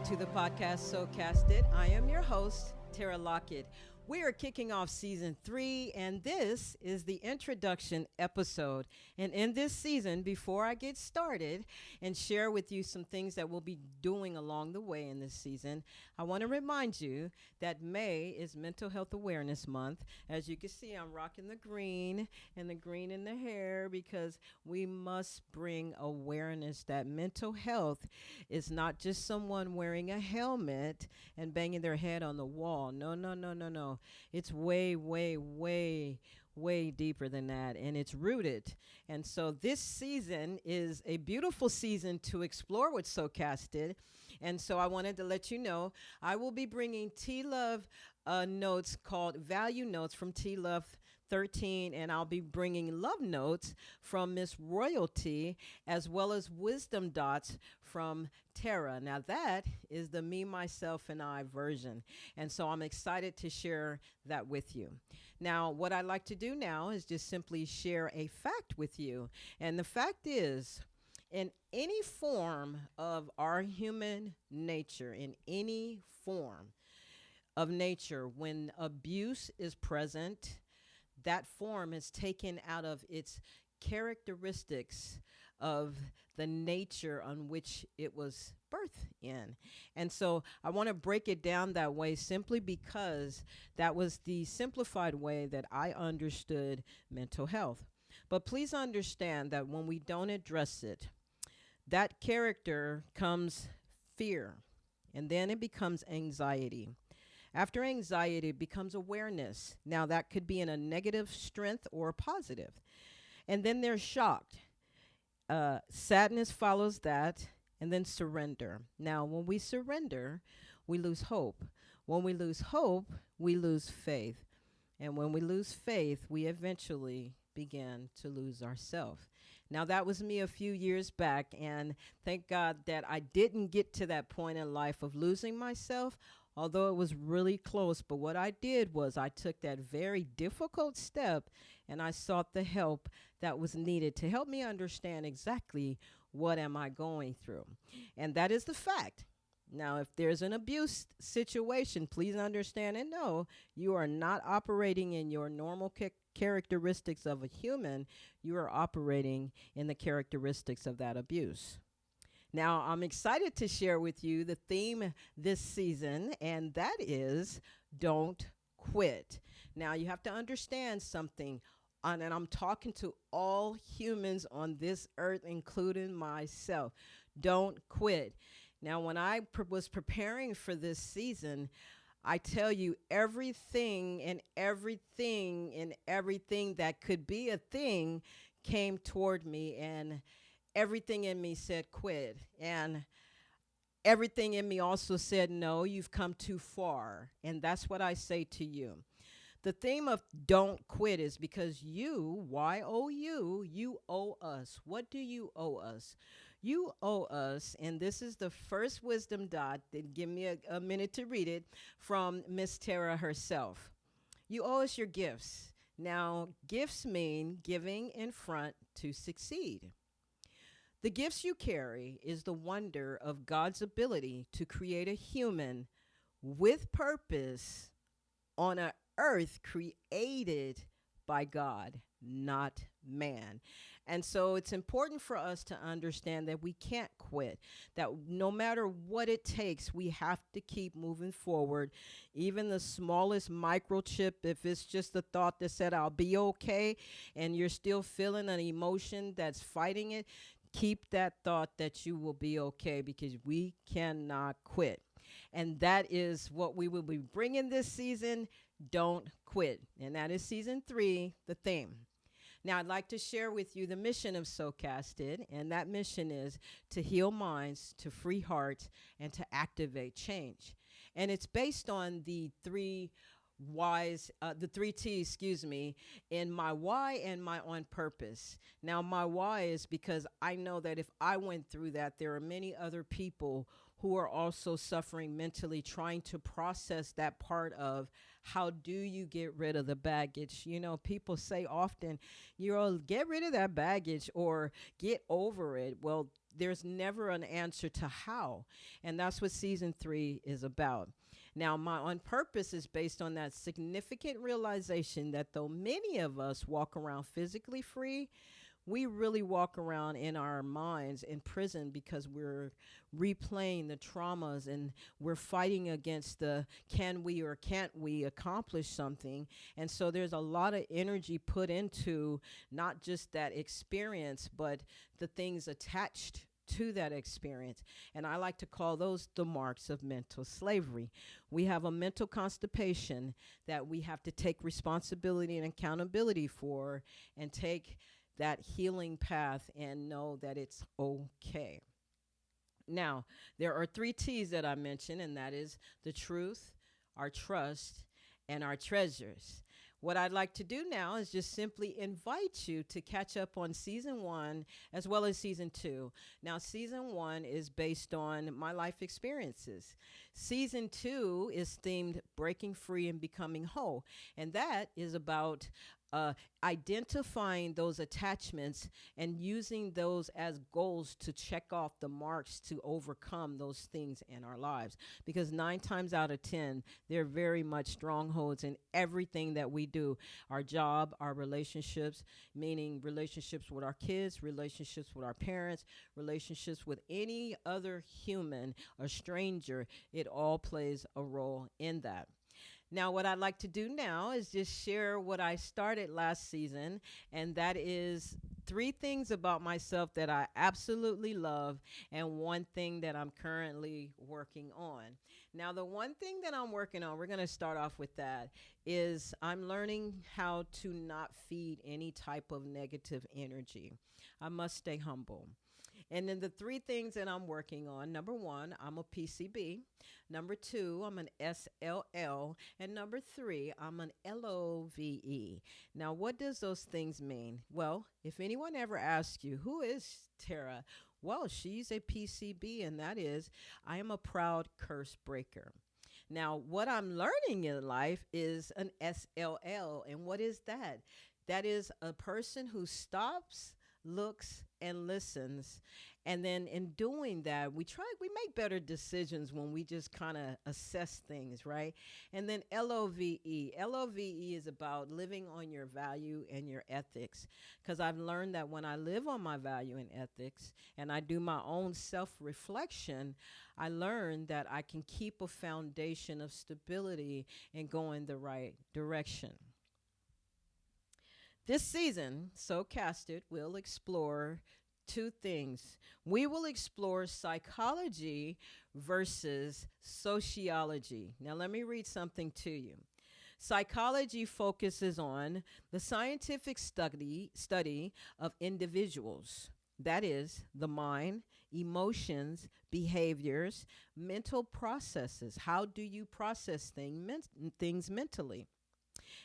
to the podcast So Casted. I am your host, Tara Lockett. We are kicking off season 3, and this is the introduction episode. And in this season, before I get started and share with you some things that we'll be doing along the way in this season, I want to remind you that May is Mental Health Awareness Month. As you can see, I'm rocking the green and the green in the hair because we must bring awareness that mental health is not just someone wearing a helmet and banging their head on the wall. No. It's way, way, way, way deeper than that, and it's rooted. And so this season is a beautiful season to explore with So Casted. And so I wanted to let you know I will be bringing T-Love notes called Value Notes from T-Love 13, and I'll be bringing love notes from Miss Royalty, as well as wisdom dots from Tara. Now that is the me, myself, and I version, and so I'm excited to share that with you. Now, what I'd like to do now is just simply share a fact with you, and the fact is, in any form of our human nature, in any form of nature, when abuse is present, that form is taken out of its characteristics of the nature on which it was birthed in. And so I want to break it down that way simply because that was the simplified way that I understood mental health. But please understand that when we don't address it, that character comes fear, and then it becomes anxiety. After anxiety, it becomes awareness. Now, that could be in a negative strength or a positive. And then there's shocked. Sadness follows that, and then surrender. Now, when we surrender, we lose hope. When we lose hope, we lose faith. And when we lose faith, we eventually begin to lose ourselves. Now, that was me a few years back, and thank God that I didn't get to that point in life of losing myself, although it was really close. But what I did was I took that very difficult step and I sought the help that was needed to help me understand exactly what am I going through. And that is the fact. Now, if there's an abuse situation, please understand and know you are not operating in your normal characteristics of a human. You are operating in the characteristics of that abuse. Now, I'm excited to share with you the theme this season, and that is don't quit. Now, you have to understand something, and I'm talking to all humans on this earth, including myself. Don't quit. Now, when I was preparing for this season, I tell you everything that could be a thing came toward me, and everything in me said quit, and everything in me also said, no, you've come too far. And that's what I say to you. The theme of don't quit is because you, Y.O.U, you owe us. What do you owe us? You owe us, and this is the first wisdom dot, then give me a minute to read it, from Miss Tara herself. You owe us your gifts. Now, gifts mean giving in front to succeed. The gifts you carry is the wonder of God's ability to create a human with purpose on an earth created by God, not man. And so it's important for us to understand that we can't quit, that no matter what it takes, we have to keep moving forward. Even the smallest microchip, if it's just a thought that said, I'll be okay, and you're still feeling an emotion that's fighting it, keep that thought that you will be okay, because we cannot quit. And that is what we will be bringing this season, don't quit. And that is season 3, the theme. Now, I'd like to share with you the mission of So Casted, and that mission is to heal minds, to free hearts, and to activate change. And it's based on the three T's, in my why and my on purpose. Now, my why is because I know that if I went through that, there are many other people who are also suffering mentally, trying to process that part of how do you get rid of the baggage. You know, people say often, you know, get rid of that baggage or get over it. Well, there's never an answer to how. And that's what season 3 is about. Now, my on purpose is based on that significant realization that though many of us walk around physically free, we really walk around in our minds in prison because we're replaying the traumas and we're fighting against the can we or can't we accomplish something. And so there's a lot of energy put into not just that experience, but the things attached to that experience. And I like to call those the marks of mental slavery. We have a mental constipation that we have to take responsibility and accountability for and take that healing path and know that it's okay. Now, there are 3 T's that I mentioned, and that is the truth, our trust, and our treasures. What I'd like to do now is just simply invite you to catch up on season 1 as well as season 2. Now, season 1 is based on my life experiences. Season 2 is themed Breaking Free and Becoming Whole, and that is about identifying those attachments and using those as goals to check off the marks to overcome those things in our lives. Because 9 times out of 10, they're very much strongholds in everything that we do. Our job, our relationships, meaning relationships with our kids, relationships with our parents, relationships with any other human, a stranger, it all plays a role in that. Now, what I'd like to do now is just share what I started last season, and that is 3 things about myself that I absolutely love and 1 thing that I'm currently working on. Now, the 1 thing that I'm working on, we're going to start off with that, is I'm learning how to not feed any type of negative energy. I must stay humble. And then the 3 things that I'm working on, number 1, I'm a PCB. Number 2, I'm an SLL. And number 3, I'm an LOVE. Now, what does those things mean? Well, if anyone ever asks you, who is Tara? Well, she's a PCB, and that is, I am a proud curse breaker. Now, what I'm learning in life is an SLL. And what is that? That is a person who stops, looks, and listens. And then in doing that, we make better decisions when we just kind of assess things, right? And then LOVE. LOVE is about living on your value and your ethics. Because I've learned that when I live on my value and ethics and I do my own self-reflection, I learn that I can keep a foundation of stability and go in the right direction. This season, So Casted, will explore 2 things. We will explore psychology versus sociology. Now, let me read something to you. Psychology focuses on the scientific study of individuals. That is, the mind, emotions, behaviors, mental processes. How do you process things mentally?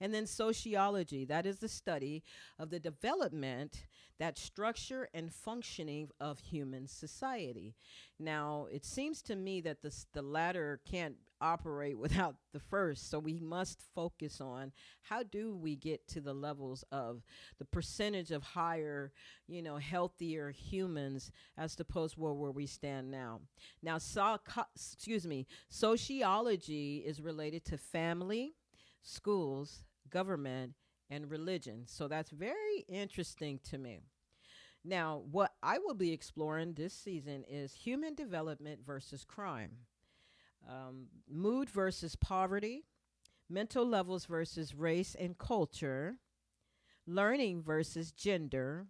And then sociology, that is the study of the development, that structure and functioning of human society. Now, it seems to me that the latter can't operate without the first, so we must focus on how do we get to the levels of the percentage of higher, healthier humans as opposed to where we stand now. Now, sociology is related to family, schools, government, and religion. So that's very interesting to me. Now, what I will be exploring this season is human development versus crime, mood versus poverty, mental levels versus race and culture, learning versus gender,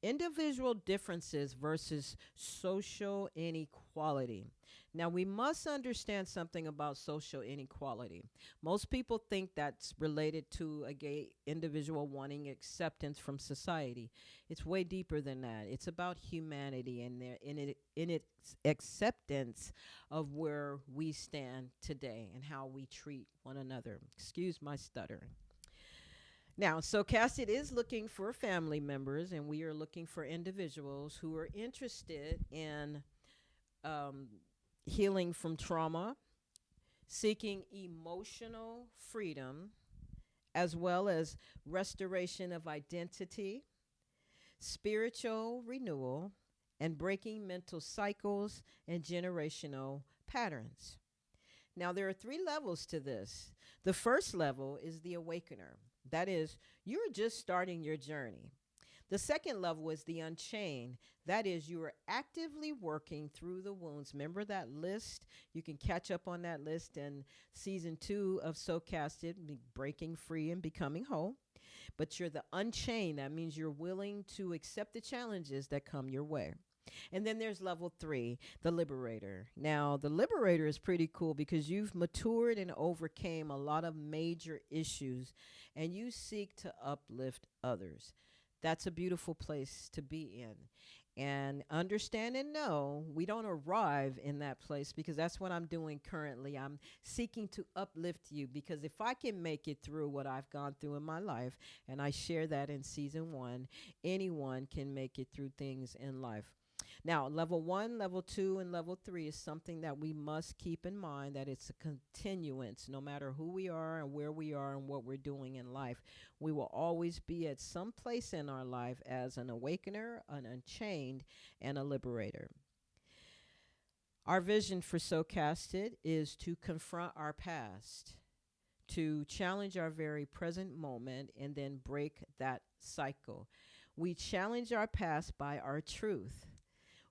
individual differences versus social inequality. Now, we must understand something about social inequality. Most people think that's related to a gay individual wanting acceptance from society. It's way deeper than that. It's about humanity and in its acceptance of where we stand today and how we treat one another. Excuse my stuttering. Now, So Casted is looking for family members, and we are looking for individuals who are interested in healing from trauma, seeking emotional freedom, as well as restoration of identity, spiritual renewal, and breaking mental cycles and generational patterns. Now, there are three levels to this. The first level is the awakener. That is, you're just starting your journey. The second level is the unchained. That is, you are actively working through the wounds. Remember that list? You can catch up on that list in season 2 of So Casted, Breaking Free and Becoming Whole. But you're the unchained. That means you're willing to accept the challenges that come your way. And then there's level 3, the liberator. Now, the liberator is pretty cool because you've matured and overcame a lot of major issues and you seek to uplift others. That's a beautiful place to be in. And understand and know we don't arrive in that place, because that's what I'm doing currently. I'm seeking to uplift you, because if I can make it through what I've gone through in my life, and I share that in season 1, anyone can make it through things in life. Now, level 1, level 2, and level 3 is something that we must keep in mind, that it's a continuance. No matter who we are and where we are and what we're doing in life, we will always be at some place in our life as an awakener, an unchained, and a liberator. Our vision for So Casted is to confront our past, to challenge our very present moment, and then break that cycle. We challenge our past by our truth.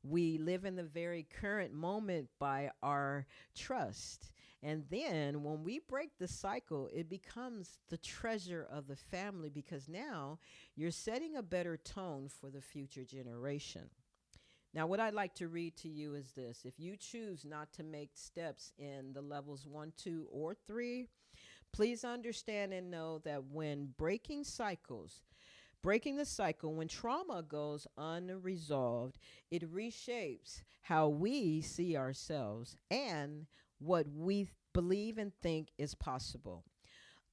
We live in the very current moment by our trust. And then when we break the cycle, it becomes the treasure of the family, because now you're setting a better tone for the future generation. Now, what I'd like to read to you is this. If you choose not to make steps in the levels 1, 2, or 3, please understand and know that when breaking the cycle, when trauma goes unresolved, it reshapes how we see ourselves and what we believe and think is possible.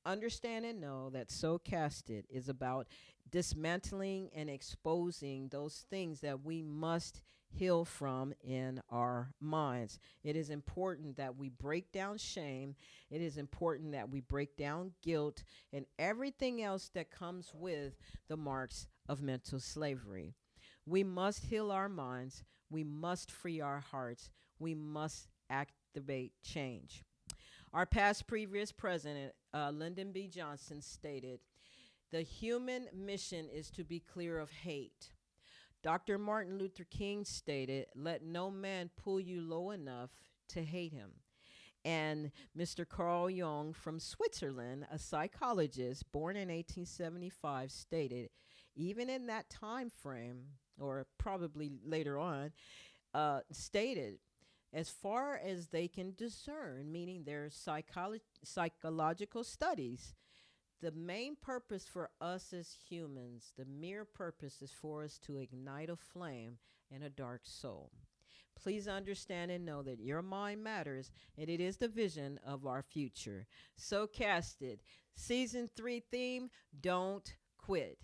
Understand and know that So Casted is about dismantling and exposing those things that we must heal from in our minds. It is important that we break down shame. It is important that we break down guilt and everything else that comes with the marks of mental slavery. We must heal our minds. We must free our hearts. We must activate change. Our past previous president, Lyndon B. Johnson, stated, "The human mission is to be clear of hate." Dr. Martin Luther King stated, "Let no man pull you low enough to hate him." And Mr. Carl Jung from Switzerland, a psychologist born in 1875, stated, even in that time frame, or probably later on, stated, as far as they can discern, meaning their psychological studies, the main purpose for us as humans, the mere purpose, is for us to ignite a flame in a dark soul. Please understand and know that your mind matters, and it is the vision of our future. So Casted, season 3 theme, don't quit.